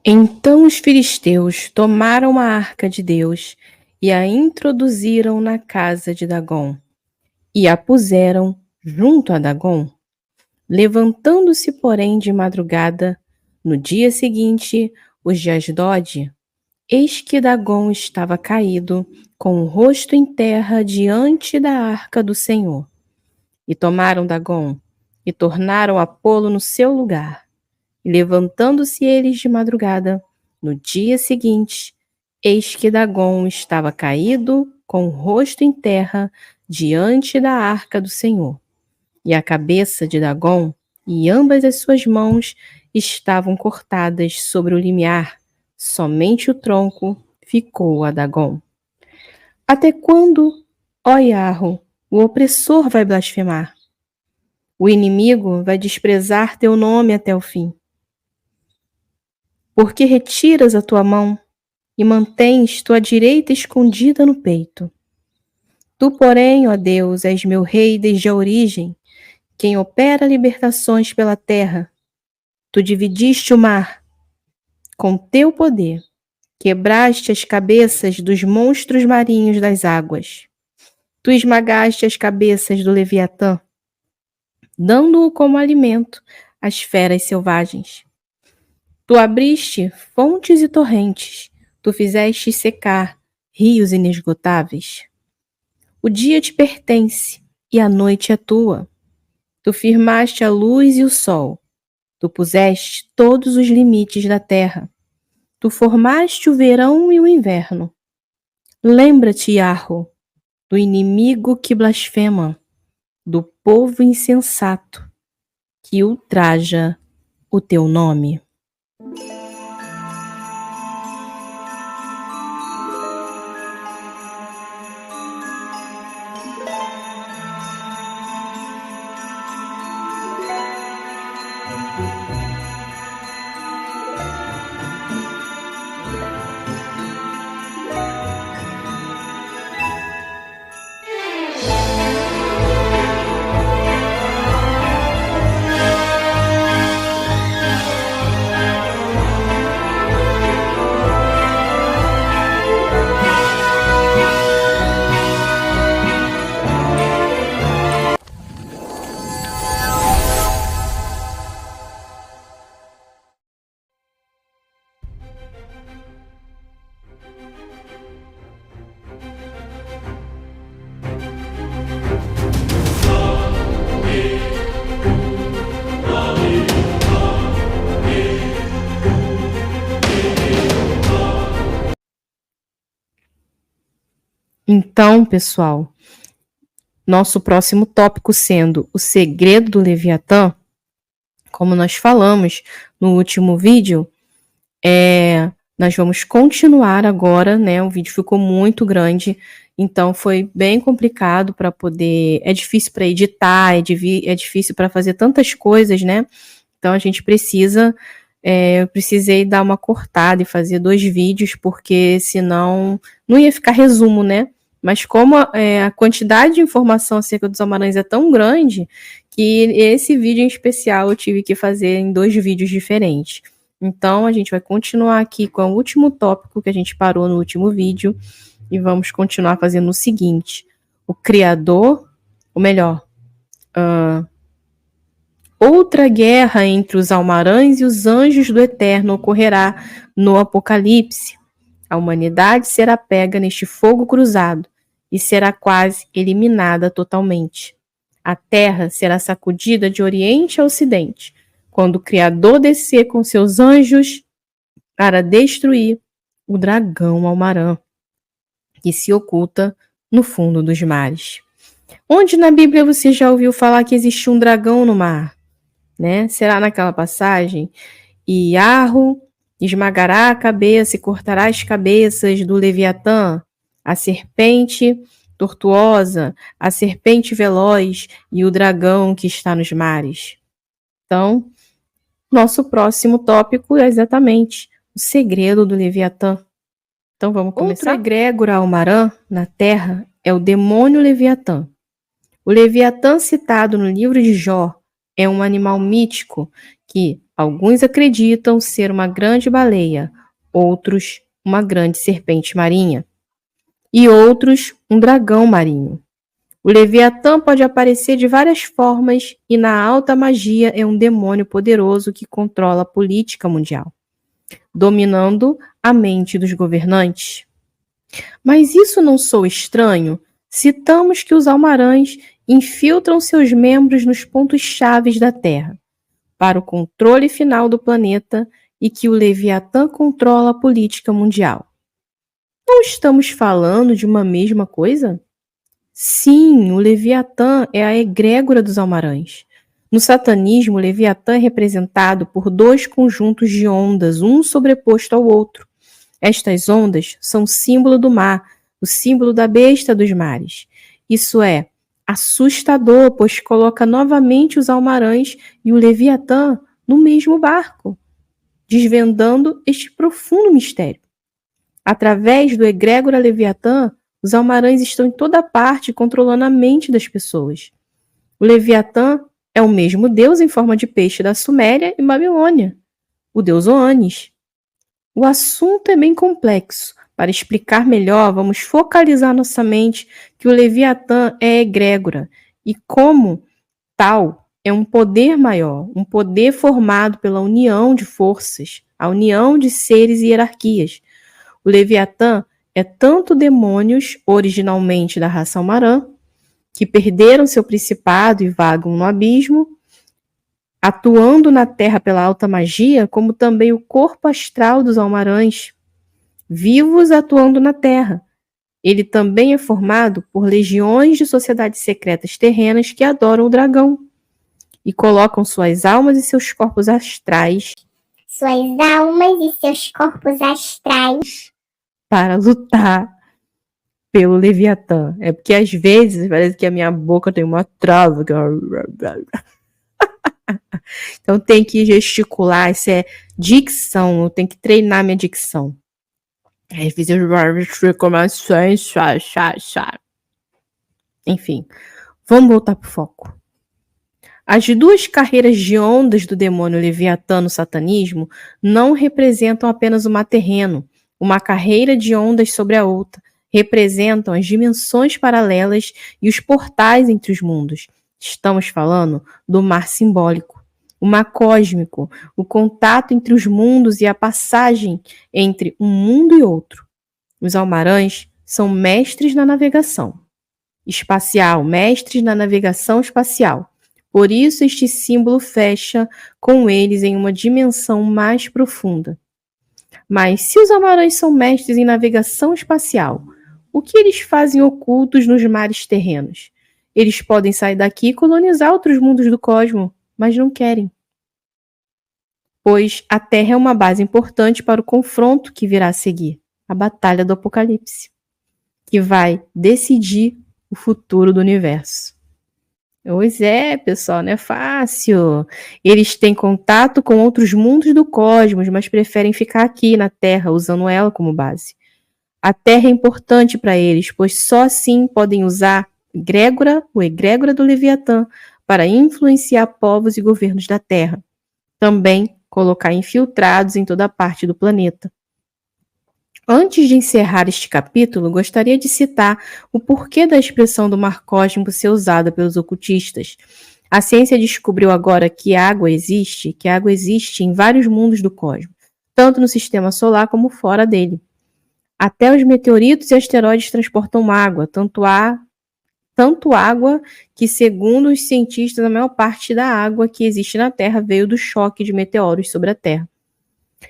Então os filisteus tomaram a arca de Deus e a introduziram na casa de Dagom e a puseram junto a Dagom. Levantando-se, porém, de madrugada, no dia seguinte, os de Asdod, eis que Dagom estava caído, com o rosto em terra diante da arca do Senhor. E tomaram Dagom e tornaram a pô-lo no seu lugar. E levantando-se eles de madrugada, no dia seguinte, eis que Dagom estava caído, com o rosto em terra, diante da arca do Senhor. E a cabeça de Dagom e ambas as suas mãos estavam cortadas sobre o limiar, somente o tronco ficou a Dagom. Até quando, ó Iarro, o opressor vai blasfemar? O inimigo vai desprezar teu nome até o fim. Porque retiras a tua mão e mantens tua direita escondida no peito. Tu, porém, ó Deus, és meu rei desde a origem, quem opera libertações pela terra. Tu dividiste o mar com teu poder, quebraste as cabeças dos monstros marinhos das águas. Tu esmagaste as cabeças do Leviatã, dando-o como alimento às feras selvagens. Tu abriste fontes e torrentes, tu fizeste secar rios inesgotáveis. O dia te pertence e a noite é tua. Tu firmaste a luz e o sol. Tu puseste todos os limites da terra. Tu formaste o verão e o inverno. Lembra-te, Iarro, do inimigo que blasfema, do povo insensato que ultraja o teu nome. Então, pessoal, nosso próximo tópico sendo o segredo do Leviatã, como nós falamos no último vídeo, nós vamos continuar agora, né? O vídeo ficou muito grande, então foi bem complicado para poder. É difícil para editar, é difícil para fazer tantas coisas, né? Então a gente precisa. Eu precisei dar uma cortada e fazer 2 vídeos, porque senão não ia ficar resumo, né? Mas como a quantidade de informação acerca dos amarães é tão grande, que esse vídeo em especial eu tive que fazer em 2 vídeos diferentes. Então, a gente vai continuar aqui com o último tópico que a gente parou no último vídeo e vamos continuar fazendo o seguinte. O Criador, ou melhor, outra guerra entre os almarães e os anjos do Eterno ocorrerá no Apocalipse. A humanidade será pega neste fogo cruzado e será quase eliminada totalmente. A terra será sacudida de oriente a ocidente, quando o Criador descer com seus anjos para destruir o dragão Almarã, que se oculta no fundo dos mares. Onde na Bíblia você já ouviu falar que existe um dragão no mar? Né? Será naquela passagem? E Iarro esmagará a cabeça e cortará as cabeças do Leviatã, a serpente tortuosa, a serpente veloz e o dragão que está nos mares. Então, nosso próximo tópico é exatamente o segredo do Leviatã. Então vamos começar? Outro egrégora Almarã na terra é o demônio Leviatã. O Leviatã citado no livro de Jó é um animal mítico que alguns acreditam ser uma grande baleia, outros uma grande serpente marinha e outros um dragão marinho. O Leviatã pode aparecer de várias formas e na alta magia é um demônio poderoso que controla a política mundial, dominando a mente dos governantes. Mas isso não soa estranho? Citamos que os almarães infiltram seus membros nos pontos chaves da Terra, para o controle final do planeta e que o Leviatã controla a política mundial. Não estamos falando de uma mesma coisa? Sim, o Leviatã é a egrégora dos almarães. No satanismo, o Leviatã é representado por dois conjuntos de ondas, um sobreposto ao outro. Estas ondas são o símbolo do mar, o símbolo da besta dos mares. Isso é assustador, pois coloca novamente os almarães e o Leviatã no mesmo barco, desvendando este profundo mistério. Através do egrégora Leviatã, os almarães estão em toda parte, controlando a mente das pessoas. O Leviatã é o mesmo deus em forma de peixe da Suméria e Babilônia, o deus Oanes. O assunto é bem complexo. Para explicar melhor, vamos focalizar nossa mente que o Leviatã é egrégora e, como tal, é um poder maior, um poder formado pela união de forças, a união de seres e hierarquias. O Leviatã é tanto demônios, originalmente da raça almarã, que perderam seu principado e vagam no abismo, atuando na Terra pela alta magia, como também o corpo astral dos almarães, vivos atuando na Terra. Ele também é formado por legiões de sociedades secretas terrenas que adoram o dragão e colocam suas almas e seus corpos astrais para lutar pelo Leviatã. É porque às vezes parece que a minha boca tem uma trava. Então tem que gesticular, isso é dicção, eu tenho que treinar minha dicção. Às vezes eu começo a... Enfim, vamos voltar pro foco. As duas carreiras de ondas do demônio Leviatã no satanismo não representam apenas o mar terreno, uma carreira de ondas sobre a outra, representam as dimensões paralelas e os portais entre os mundos. Estamos falando do mar simbólico, o mar cósmico, o contato entre os mundos e a passagem entre um mundo e outro. Os almarães são mestres na navegação espacial, mestres na navegação espacial. Por isso, este símbolo fecha com eles em uma dimensão mais profunda. Mas se os almarães são mestres em navegação espacial, o que eles fazem ocultos nos mares terrenos? Eles podem sair daqui e colonizar outros mundos do cosmos, mas não querem. Pois a Terra é uma base importante para o confronto que virá a seguir, a Batalha do Apocalipse, que vai decidir o futuro do universo. Pois é, pessoal, não é fácil. Eles têm contato com outros mundos do cosmos, mas preferem ficar aqui na Terra, usando ela como base. A Terra é importante para eles, pois só assim podem usar o egrégora do Leviatã para influenciar povos e governos da Terra. Também colocar infiltrados em toda parte do planeta. Antes de encerrar este capítulo, gostaria de citar o porquê da expressão do mar cósmico ser usada pelos ocultistas. A ciência descobriu agora que a água existe em vários mundos do cosmos, tanto no sistema solar como fora dele. Até os meteoritos e asteroides transportam água, tanto água que, segundo os cientistas, a maior parte da água que existe na Terra veio do choque de meteoros sobre a Terra.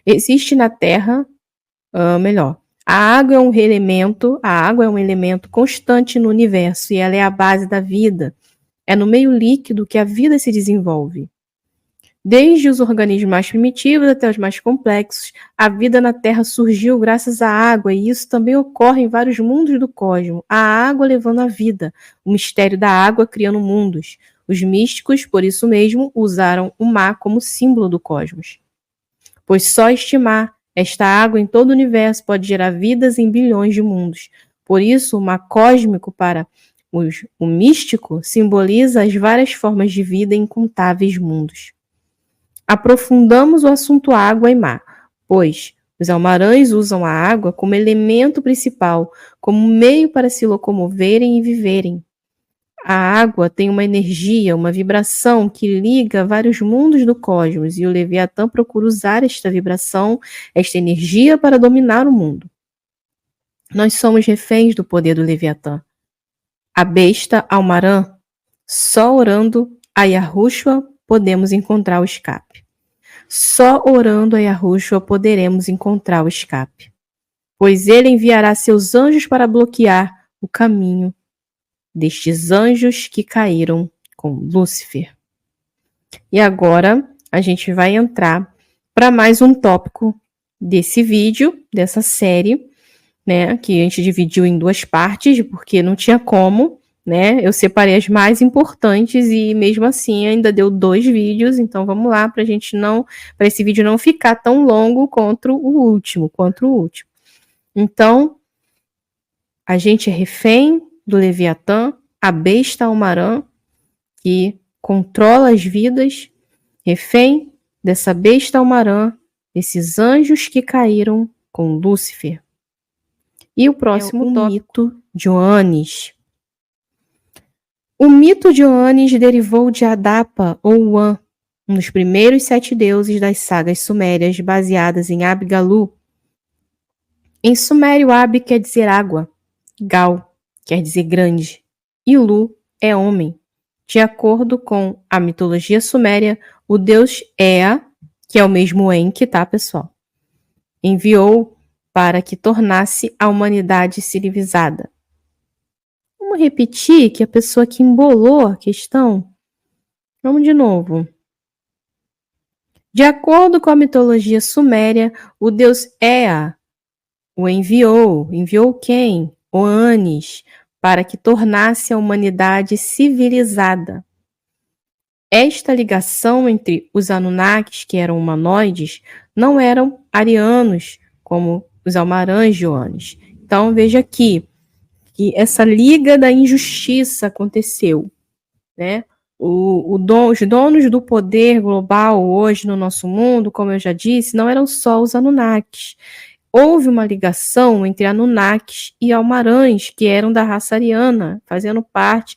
Existe na Terra a água é um elemento constante no universo e ela é a base da vida. É no meio líquido que a vida se desenvolve. Desde os organismos mais primitivos até os mais complexos, a vida na Terra surgiu graças à água e isso também ocorre em vários mundos do cosmos. A água levando a vida, o mistério da água criando mundos. Os místicos, por isso mesmo, usaram o mar como símbolo do cosmos. Pois só este mar, esta água em todo o universo pode gerar vidas em bilhões de mundos. Por isso, o mar cósmico para o místico simboliza as várias formas de vida em incontáveis mundos. Aprofundamos o assunto água e mar, pois os almarães usam a água como elemento principal, como meio para se locomoverem e viverem. A água tem uma energia, uma vibração que liga vários mundos do cosmos, e o Leviatã procura usar esta vibração, esta energia para dominar o mundo. Nós somos reféns do poder do Leviatã. A besta Almarã, só orando a Yahushua podemos encontrar o escape. Só orando a Yahushua poderemos encontrar o escape, pois ele enviará seus anjos para bloquear o caminho destes anjos que caíram com Lúcifer. E agora a gente vai entrar para mais um tópico desse vídeo, dessa série, né, que a gente dividiu em 2 partes, porque não tinha como, né? Eu separei as mais importantes e mesmo assim ainda deu 2 vídeos, então vamos lá para esse vídeo não ficar tão longo quanto o último. Então, a gente é refém do Leviatã, a besta Almarã, que controla as vidas, refém dessa besta Almarã, esses anjos que caíram com Lúcifer. E o próximo tópico, mito de Oanes. O mito de Oanes derivou de Adapa ou Wan, um dos primeiros 7 deuses das sagas sumérias baseadas em Ab-Galu. Em sumério, Ab quer dizer água, Gal quer dizer grande, e Lu é homem. De acordo com a mitologia suméria, o deus Ea, que é o mesmo Enki, tá, pessoal? Enviou para que tornasse a humanidade civilizada. Vamos repetir que a pessoa que embolou a questão? Vamos de novo. De acordo com a mitologia suméria, o deus Ea o enviou. Enviou quem? Oanes, para que tornasse a humanidade civilizada. Esta ligação entre os Anunnakis, que eram humanoides, não eram arianos, como os almarãs de Oanes. Então, veja aqui que essa liga da injustiça aconteceu, né? Os donos do poder global hoje no nosso mundo, como eu já disse, não eram só os Anunnakis. Houve uma ligação entre Anunnakis e almarãs, que eram da raça ariana, fazendo parte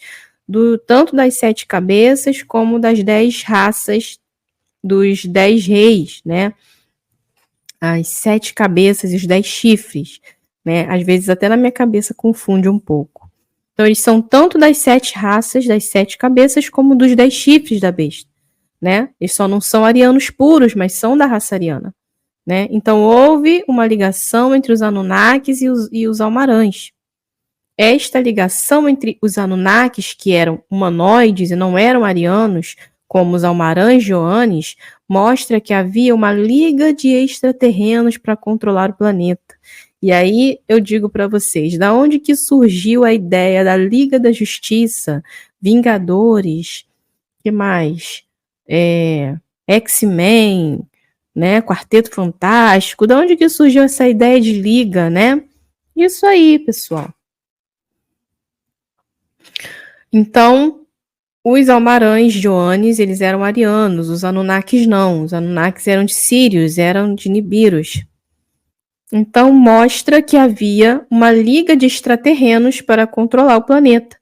tanto das 7 cabeças como das 10 raças dos 10 reis, né? As 7 cabeças e os 10 chifres, né? Às vezes até na minha cabeça confunde um pouco. Então eles são tanto das 7 raças, das 7 cabeças, como dos 10 chifres da besta, né? Eles só não são arianos puros, mas são da raça ariana, né? Então houve uma ligação entre os Anunnakis e os almarãs. Esta ligação entre os Anunnakis, que eram humanoides e não eram arianos, como os almarãs de Oanes, mostra que havia uma liga de extraterrenos para controlar o planeta. E aí eu digo para vocês, da onde que surgiu a ideia da Liga da Justiça, Vingadores, que mais? X-Men, né? Quarteto Fantástico, da onde que surgiu essa ideia de liga, né? Isso aí, pessoal. Então, os almarães de Oanes, eles eram arianos, os Anunnakis não. Os Anunnakis eram de Sírios, eram de Nibiros. Então, mostra que havia uma liga de extraterrenos para controlar o planeta.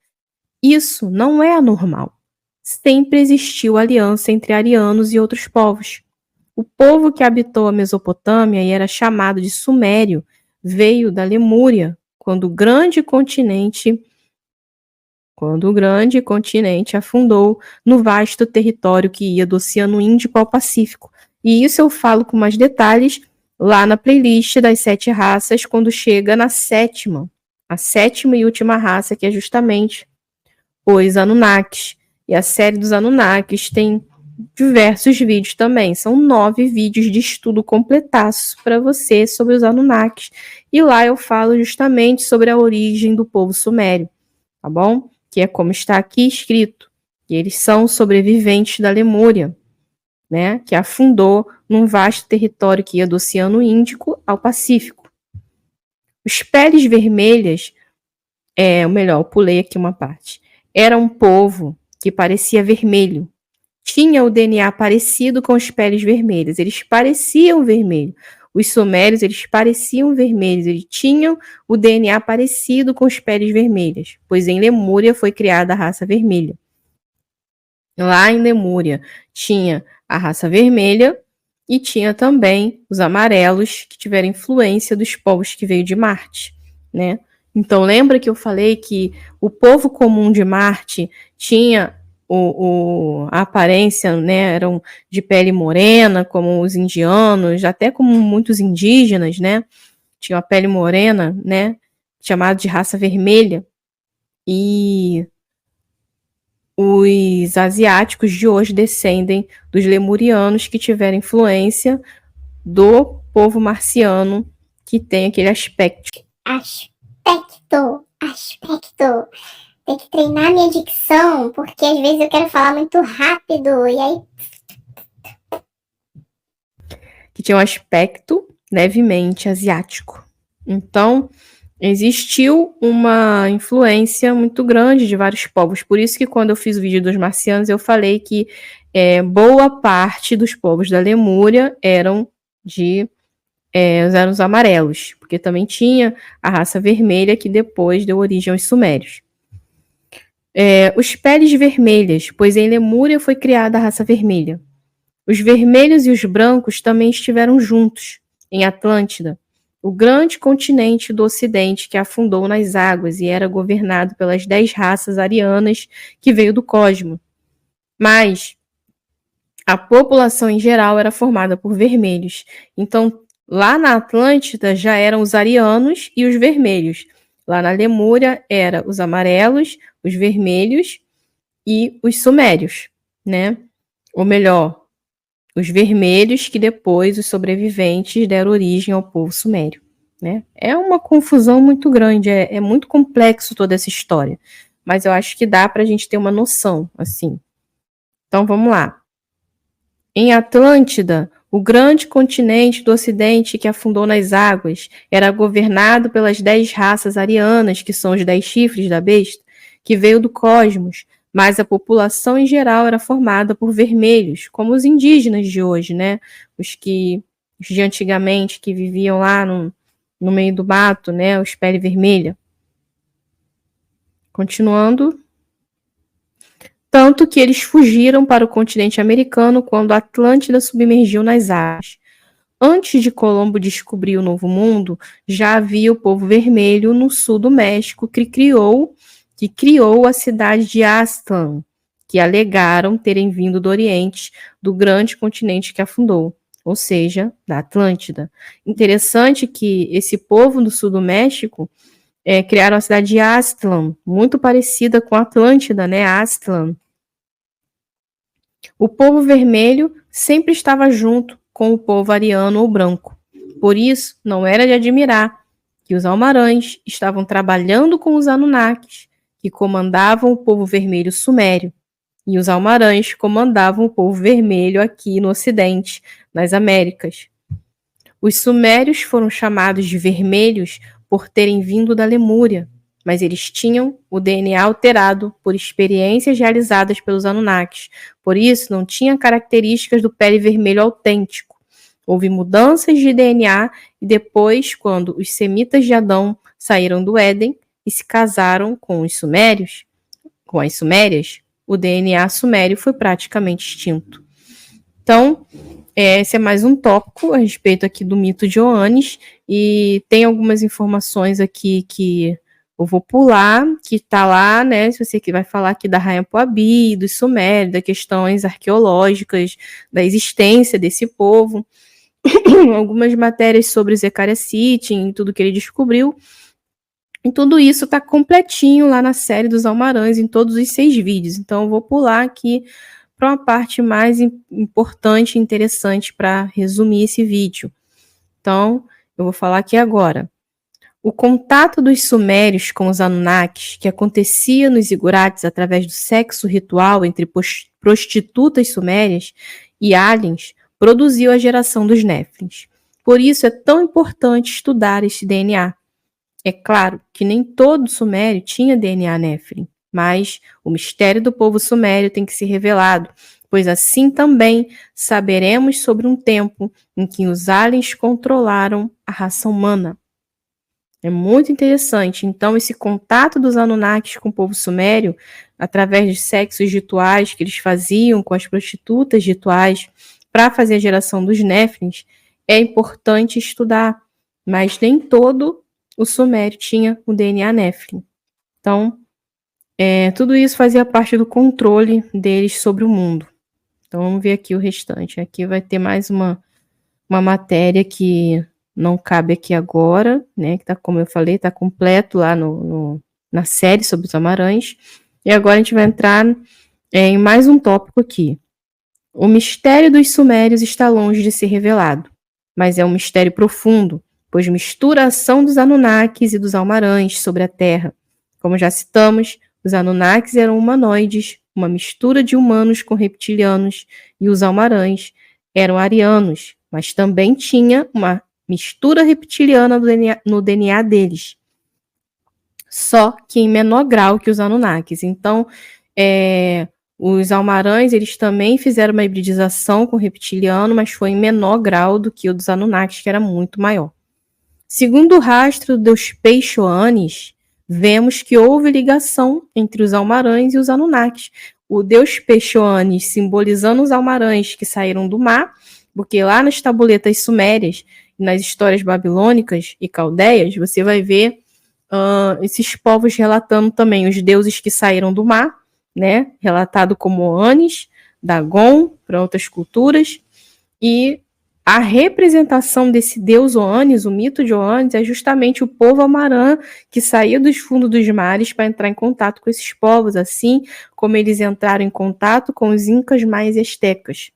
Isso não é anormal. Sempre existiu aliança entre arianos e outros povos. O povo que habitou a Mesopotâmia e era chamado de Sumério veio da Lemúria, quando o grande continente afundou no vasto território que ia do Oceano Índico ao Pacífico. E isso eu falo com mais detalhes lá na playlist das 7 raças, quando chega na a sétima e última raça, que é justamente os Anunnakis. E a série dos Anunnakis tem diversos vídeos também. São 9 vídeos de estudo completaço para você sobre os Anunnakis. E lá eu falo justamente sobre a origem do povo sumério, tá bom? Que é como está aqui escrito. E eles são sobreviventes da Lemúria, né? Que afundou num vasto território que ia do Oceano Índico ao Pacífico. Os peles vermelhas ou melhor, eu pulei aqui uma parte. Era um povo que parecia vermelho. Tinha o DNA parecido com os peles vermelhas. Eles pareciam vermelho. Os sumérios, eles pareciam vermelhos. Eles tinham o DNA parecido com os peles vermelhas, pois em Lemúria foi criada a raça vermelha. Lá em Lemúria tinha a raça vermelha e tinha também os amarelos, que tiveram influência dos povos que veio de Marte, né? Então, lembra que eu falei que o povo comum de Marte tinha a aparência, né? Eram de pele morena, como os indianos, até como muitos indígenas, né? Tinham a pele morena, né? Chamada de raça vermelha. E os asiáticos de hoje descendem dos lemurianos que tiveram influência do povo marciano, que tem aquele aspecto. Aspecto. Tem que treinar minha dicção, porque às vezes eu quero falar muito rápido, e aí... Que tinha um aspecto levemente asiático. Então, existiu uma influência muito grande de vários povos. Por isso que quando eu fiz o vídeo dos marcianos, eu falei que boa parte dos povos da Lemúria eram os amarelos, porque também tinha a raça vermelha que depois deu origem aos sumérios. Os peles vermelhas, pois em Lemúria foi criada a raça vermelha. Os vermelhos e os brancos também estiveram juntos em Atlântida, o grande continente do Ocidente que afundou nas águas e era governado pelas 10 raças arianas que veio do cosmos. Mas a população em geral era formada por vermelhos. Então, lá na Atlântida já eram os arianos e os vermelhos. Lá na Lemúria eram os amarelos, os vermelhos e os sumérios, né? Ou melhor, os vermelhos que depois os sobreviventes deram origem ao povo sumério, né? É uma confusão muito grande, é muito complexo toda essa história, mas eu acho que dá para a gente ter uma noção, assim. Então vamos lá. Em Atlântida, o grande continente do Ocidente que afundou nas águas era governado pelas 10 raças arianas, que são os 10 chifres da besta, que veio do cosmos, mas a população em geral era formada por vermelhos, como os indígenas de hoje, né? Os de antigamente, que viviam lá no meio do mato, né? Os pele vermelha. Continuando. Tanto que eles fugiram para o continente americano quando a Atlântida submergiu nas águas. Antes de Colombo descobrir o Novo Mundo, já havia o povo vermelho no sul do México que criou a cidade de Aztlán, que alegaram terem vindo do Oriente, do grande continente que afundou, ou seja, da Atlântida. Interessante que esse povo do sul do México criaram a cidade de Aztlán, muito parecida com a Atlântida, né? Aztlán. O povo vermelho sempre estava junto com o povo ariano ou branco. Por isso, não era de admirar que os almarães estavam trabalhando com os Anunnakis, que comandavam o povo vermelho sumério, e os almarães comandavam o povo vermelho aqui no Ocidente, nas Américas. Os sumérios foram chamados de vermelhos por terem vindo da Lemúria, mas eles tinham o DNA alterado por experiências realizadas pelos Anunnakis. Por isso, não tinha características do pele vermelho autêntico. Houve mudanças de DNA e depois, quando os semitas de Adão saíram do Éden e se casaram com os sumérios, com as sumérias, o DNA sumério foi praticamente extinto. Então, esse é mais um tópico a respeito aqui do mito de Oannes, e tem algumas informações aqui que eu vou pular, que está lá, né? Se você vai falar aqui da Rainha Poabi, do Sumério, das questões arqueológicas, da existência desse povo, algumas matérias sobre Zecharia Sitchin e tudo que ele descobriu. E tudo isso está completinho lá na série dos Almarães, em todos os 6 vídeos. Então, eu vou pular aqui para uma parte mais importante e interessante para resumir esse vídeo. Então, eu vou falar aqui agora. O contato dos sumérios com os Anunnakis, que acontecia nos zigurates através do sexo ritual entre prostitutas sumérias e aliens, produziu a geração dos Néfilins. Por isso é tão importante estudar esse DNA. É claro que nem todo sumério tinha DNA Néfilim, mas o mistério do povo sumério tem que ser revelado, pois assim também saberemos sobre um tempo em que os aliens controlaram a raça humana. É muito interessante. Então, esse contato dos Anunnakis com o povo sumério, através de sexos rituais que eles faziam com as prostitutas rituais para fazer a geração dos Néfilins, é importante estudar. Mas nem todo o sumério tinha o DNA Néfilin. Então, tudo isso fazia parte do controle deles sobre o mundo. Então, vamos ver aqui o restante. Aqui vai ter mais uma matéria que não cabe aqui agora, né? Que tá, como eu falei, tá completo lá na série sobre os Amarães. E agora a gente vai entrar em mais um tópico aqui. O mistério dos sumérios está longe de ser revelado, mas é um mistério profundo, pois mistura a ação dos Anunnakis e dos Almarães sobre a Terra. Como já citamos, os Anunnakis eram humanoides, uma mistura de humanos com reptilianos, e os Almarães eram arianos, mas também tinha uma mistura reptiliana no DNA deles, só que em menor grau que os Anunnakis. Então, os Almarães, eles também fizeram uma hibridização com o reptiliano, mas foi em menor grau do que o dos Anunnakis, que era muito maior. Segundo o rastro dos Peixoanes, vemos que houve ligação entre os Almarães e os Anunnakis. O deus Peixoanes simbolizando os Almarães que saíram do mar, porque lá nas tabuletas sumérias, nas histórias babilônicas e caldeias, você vai ver esses povos relatando também os deuses que saíram do mar, né? Relatado como Anis, Dagon, para outras culturas, e a representação desse deus Oanes, o mito de Oanes, é justamente o povo Amarã que saía dos fundos dos mares para entrar em contato com esses povos, assim como eles entraram em contato com os incas, maias e astecas.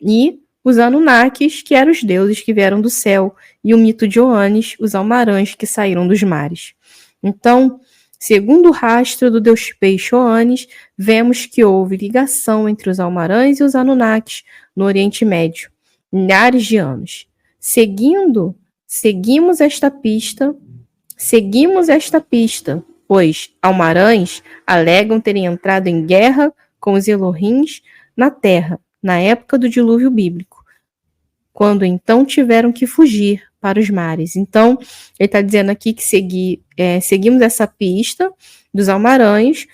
E os Anunnakis, que eram os deuses que vieram do céu, e o mito de Oanes, os Almarãs que saíram dos mares. Então, segundo o rastro do deus peixe Oanes, vemos que houve ligação entre os Almarãs e os Anunnakis no Oriente Médio, milhares de anos. Seguimos esta pista, pois Almarãs alegam terem entrado em guerra com os Elohims na Terra, na época do dilúvio bíblico, quando então tiveram que fugir para os mares. Então, ele está dizendo aqui que seguimos essa pista dos Almarães,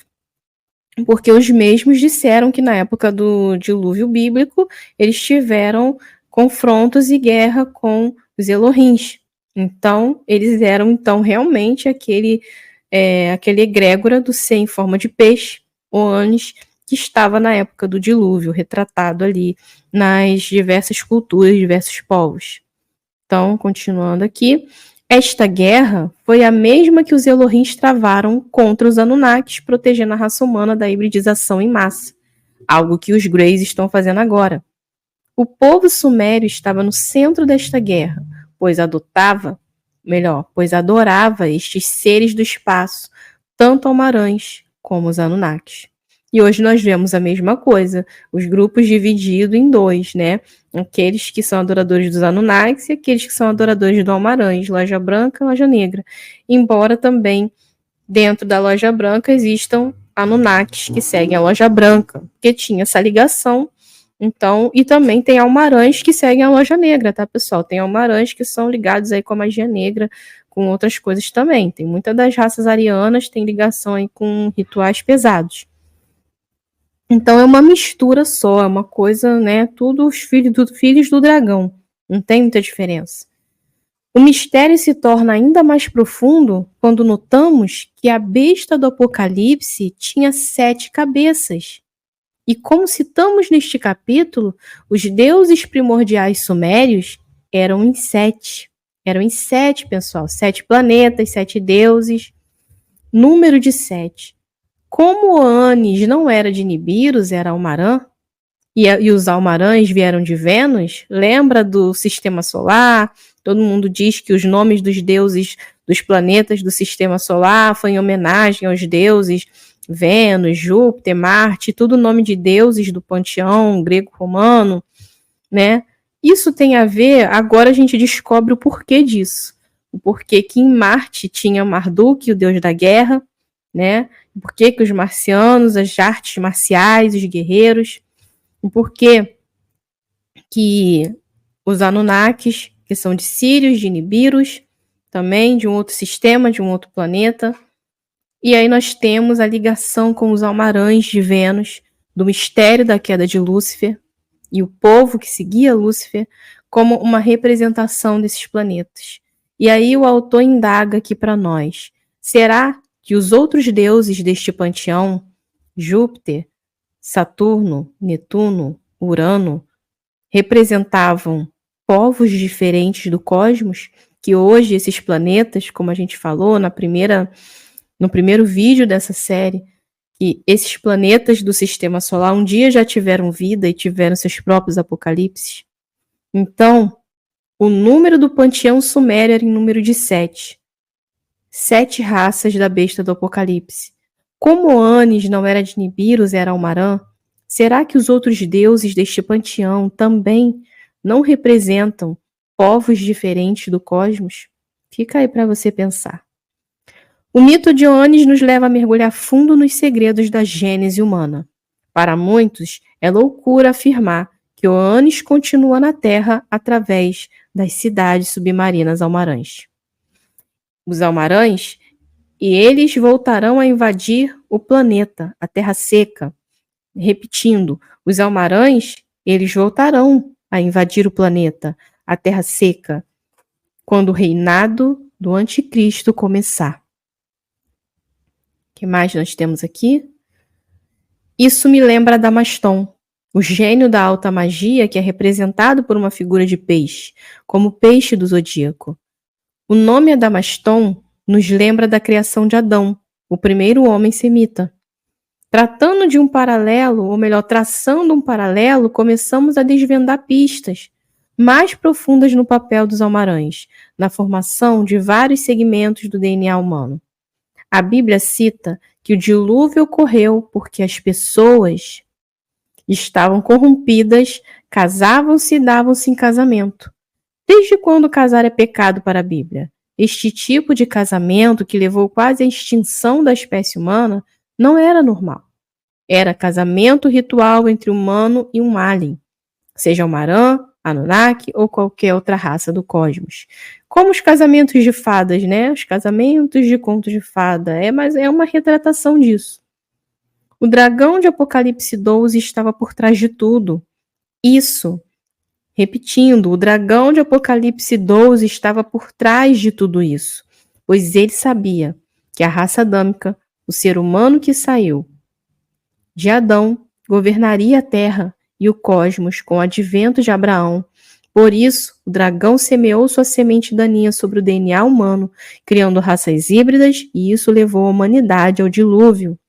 porque os mesmos disseram que na época do dilúvio bíblico eles tiveram confrontos e guerra com os Elohims. Então, eles eram realmente aquele egrégora do ser em forma de peixe, Oanes, que estava na época do dilúvio, retratado ali nas diversas culturas, diversos povos. Então, continuando aqui, esta guerra foi a mesma que os Elohims travaram contra os Anunnakis, protegendo a raça humana da hibridização em massa, algo que os Greys estão fazendo agora. O povo sumério estava no centro desta guerra, pois adorava estes seres do espaço, tanto Almarãs como os Anunnakis. E hoje nós vemos a mesma coisa, os grupos divididos em dois, né? Aqueles que são adoradores dos Anunnakis e aqueles que são adoradores do Almarãs, loja branca e loja negra. Embora também dentro da loja branca existam Anunnakis que seguem a loja branca, porque tinha essa ligação. Então, e também tem Almarãs que seguem a loja negra, tá, pessoal? Tem Almarãs que são ligados aí com a magia negra, com outras coisas também. Tem muitas das raças arianas tem ligação aí com rituais pesados. Então é uma mistura só, é uma coisa, né? Tudo os filhos do dragão. Não tem muita diferença. O mistério se torna ainda mais profundo quando notamos que a besta do Apocalipse tinha 7 cabeças. E como citamos neste capítulo, os deuses primordiais sumérios eram em 7. Eram em 7, pessoal. 7 planetas, 7 deuses. Número de 7. Como Anis não era de Nibiros, era Almarã, e os Almarãs vieram de Vênus, lembra do sistema solar? Todo mundo diz que os nomes dos deuses dos planetas do sistema solar foi em homenagem aos deuses Vênus, Júpiter, Marte, tudo nome de deuses do panteão grego-romano, né? Isso tem a ver, agora a gente descobre o porquê disso. o porquê que em Marte tinha Marduk, o deus da guerra, né? O porquê que os marcianos, as artes marciais, os guerreiros, o porquê que os Anunnakis, que são de Sírios, de Nibiros, também de um outro sistema, de um outro planeta. E aí nós temos a ligação com os almarães de Vênus, do mistério da queda de Lúcifer, e o povo que seguia Lúcifer como uma representação desses planetas. E aí o autor indaga aqui para nós, será que os outros deuses deste panteão, Júpiter, Saturno, Netuno, Urano, representavam povos diferentes do cosmos, que hoje esses planetas, como a gente falou no primeiro vídeo dessa série, que esses planetas do sistema solar um dia já tiveram vida e tiveram seus próprios apocalipses. Então, o número do panteão sumério era em número de 7. 7 raças da besta do apocalipse. Como Anis não era de Nibiros, era Almarã, será que os outros deuses deste panteão também não representam povos diferentes do cosmos? Fica aí para você pensar. O mito de Anis nos leva a mergulhar fundo nos segredos da gênese humana. Para muitos, é loucura afirmar que o Anis continua na Terra através das cidades submarinas almarãs. Os almarãs, e eles voltarão a invadir o planeta, a Terra seca. Repetindo, os almarãs, eles voltarão a invadir o planeta, a Terra seca, quando o reinado do anticristo começar. O que mais nós temos aqui? Isso me lembra Damaston, o gênio da alta magia que é representado por uma figura de peixe, como peixe do zodíaco. O nome Adamaston nos lembra da criação de Adão, o primeiro homem semita. Tratando de um paralelo, ou melhor, traçando um paralelo, começamos a desvendar pistas mais profundas no papel dos almarães, na formação de vários segmentos do DNA humano. A Bíblia cita que o dilúvio ocorreu porque as pessoas estavam corrompidas, casavam-se e davam-se em casamento. Desde quando casar é pecado para a Bíblia? Este tipo de casamento, que levou quase à extinção da espécie humana, não era normal. Era casamento ritual entre humano e um alien, seja Almarã, Anunnaki ou qualquer outra raça do cosmos. Como os casamentos de fadas, né? Os casamentos de contos de fada. Mas é uma retratação disso. O dragão de Apocalipse 12 estava por trás de tudo. Isso, repetindo, o dragão de Apocalipse 12 estava por trás de tudo isso, pois ele sabia que a raça adâmica, o ser humano que saiu de Adão, governaria a terra e o cosmos com o advento de Abraão. Por isso, o dragão semeou sua semente daninha sobre o DNA humano, criando raças híbridas, e isso levou a humanidade ao dilúvio.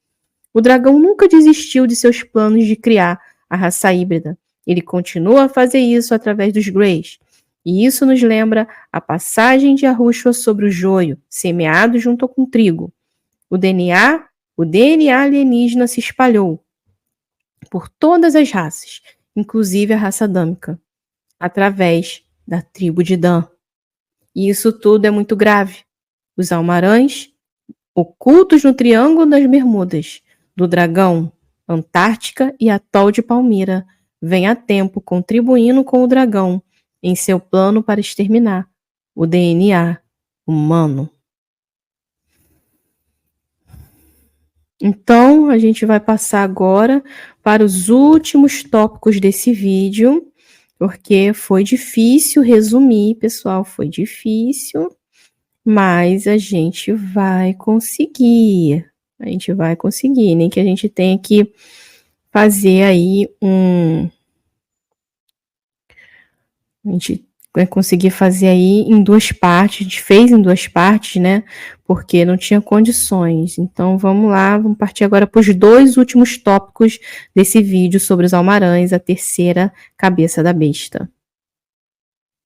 O dragão nunca desistiu de seus planos de criar a raça híbrida. Ele continua a fazer isso através dos Greys. E isso nos lembra a passagem de Yahushua sobre o joio, semeado junto com o trigo. O DNA alienígena se espalhou por todas as raças, inclusive a raça adâmica, através da tribo de Dan. E isso tudo é muito grave. Os almarãs, ocultos no Triângulo das Bermudas, do Dragão, Antártica e Atol de Palmira, vêm a tempo contribuindo com o dragão em seu plano para exterminar o DNA humano. Então, a gente vai passar agora para os últimos tópicos desse vídeo, porque foi difícil resumir, pessoal, foi difícil, mas a gente vai conseguir. A gente vai conseguir, nem que a gente tenha que fazer aí a gente vai conseguir fazer aí em 2 partes, a gente fez em 2 partes, né, porque não tinha condições. Então, vamos lá, vamos partir agora para os 2 últimos tópicos desse vídeo sobre os almarães, a terceira cabeça da besta.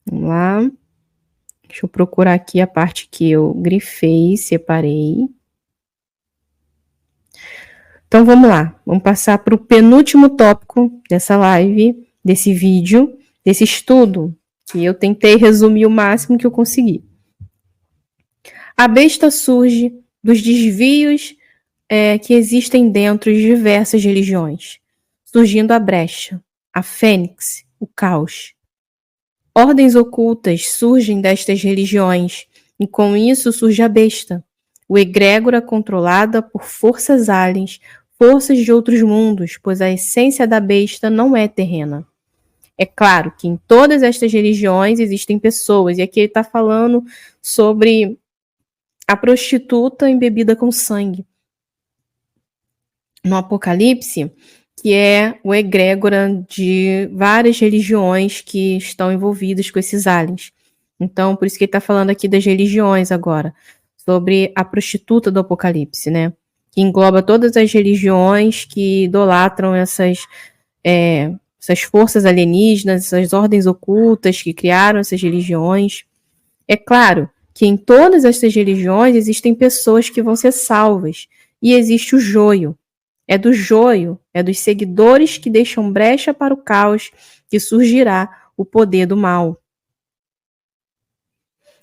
Vamos lá. Deixa eu procurar aqui a parte que eu grifei, separei. Então, vamos lá. Vamos passar para o penúltimo tópico dessa live, desse vídeo, desse estudo, que eu tentei resumir o máximo que eu consegui. A besta surge dos desvios que existem dentro de diversas religiões, surgindo a brecha, a fênix, o caos. Ordens ocultas surgem destas religiões, e com isso surge a besta, o egrégora controlada por forças aliens, forças de outros mundos, pois a essência da besta não é terrena. É claro que em todas estas religiões existem pessoas, e aqui ele está falando sobre a prostituta embebida com sangue. No Apocalipse, que é o egrégora de várias religiões que estão envolvidas com esses aliens. Então, por isso que ele está falando aqui das religiões agora, sobre a prostituta do Apocalipse, né? Que engloba todas as religiões que idolatram essas forças alienígenas, essas ordens ocultas que criaram essas religiões. É claro que em todas essas religiões existem pessoas que vão ser salvas, e existe o joio. É do joio, é dos seguidores que deixam brecha para o caos, que surgirá o poder do mal.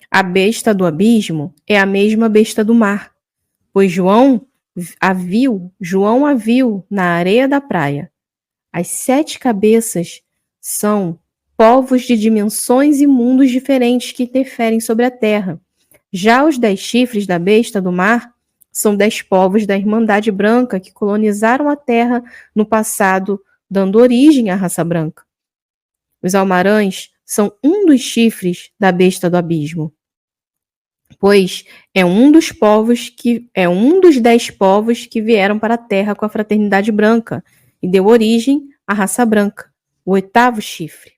A besta do abismo é a mesma besta do mar, pois João a viu na areia da praia. As 7 cabeças são povos de dimensões e mundos diferentes que interferem sobre a terra. Já os 10 chifres da besta do mar são 10 povos da Irmandade Branca que colonizaram a Terra no passado, dando origem à raça branca. Os almarães são um dos chifres da besta do abismo, pois é um dos 10 povos que vieram para a Terra com a Fraternidade Branca e deu origem à raça branca, o 8º chifre.